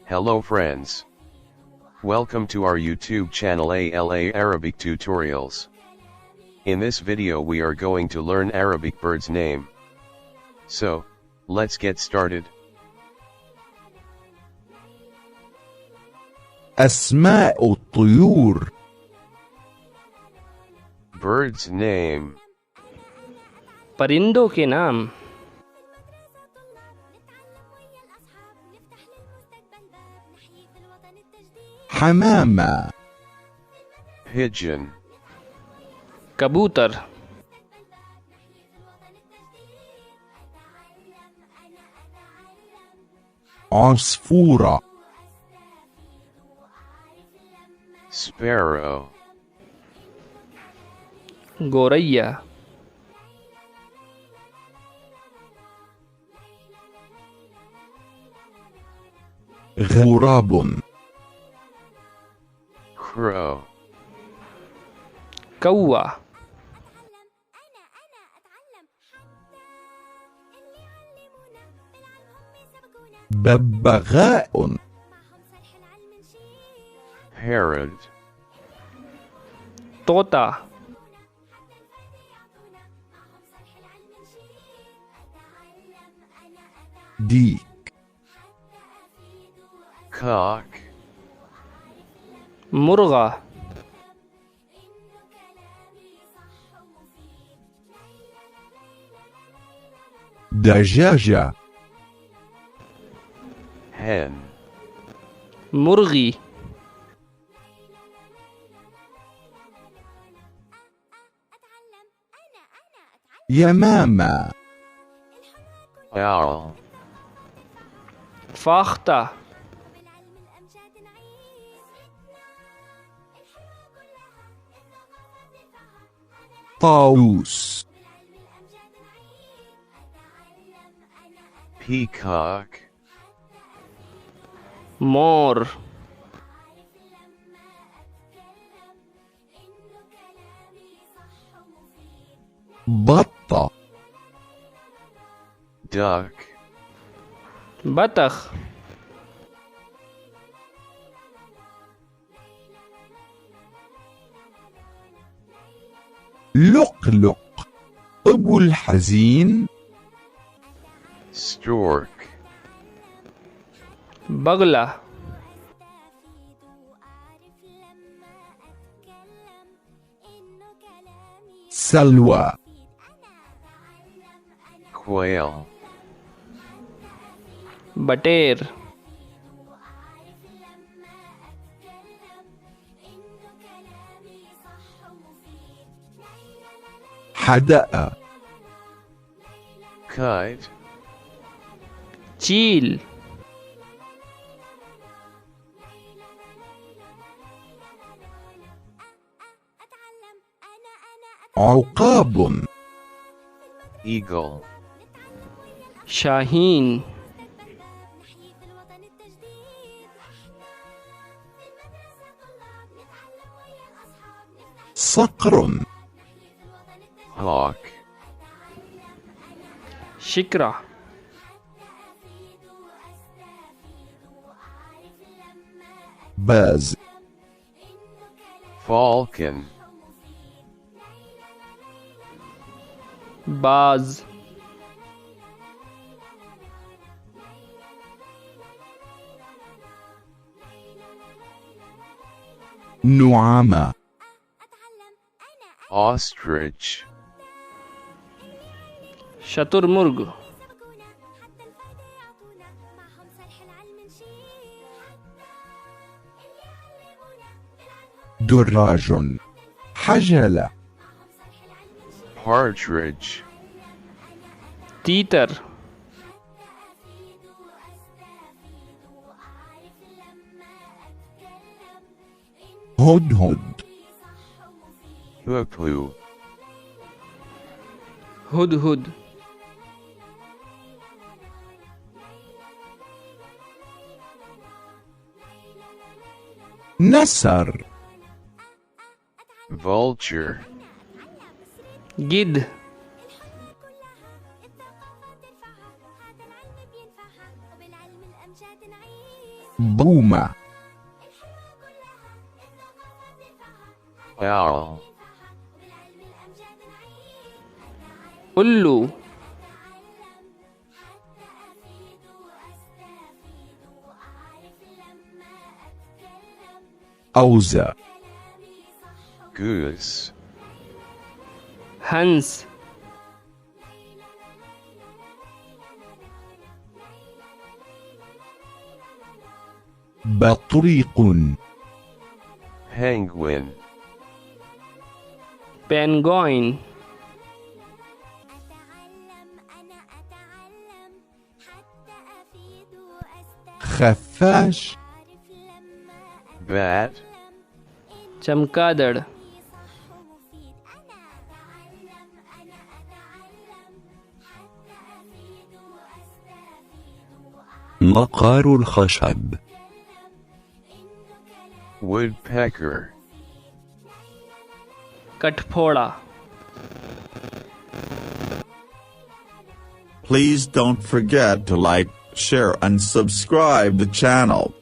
Hello friends. Welcome to our YouTube channel ALA Arabic Tutorials. In this video we are going to learn Arabic bird's name. So, let's get started. أسماء الطيور. Bird's name. परिंदों के नाम. حمامة. Pigeon. कबूतर. عصفورة. Sparrow. गोरैया. غراب. Crow. कौवा. ببغاء. Parrot. तोता. ديك. Cock. मुर्गा. دجاجة. Hen. मुर्गी. يمامة. Owl. فاختة. طاووس. Peacock. مور. بطة. Duck. बतख. لقلق. أبو الحزين. Stork. बगला. سلوى. Quail. बटेर. حدأ. Kite. चील. عقاب. Eagle. शाहीन. صقر. Hawk. शिकरा. باز. Falcon. बाज. نعامة. Ostrich. शतुरमुर्ग. دراج. حجلة. Partridge. तीतर. هدهد. Hoopoo. हुदहुद. نسر. Vulture. गिद्ध. بومة. owl, ألو. أوزة. goose, هنس. بطريق. penguin, بنغوين. خفاش. bat, चमगादड़. مقار الخشب. woodpecker, कठफोड़ा. Please don't forget to like, share and subscribe the channel.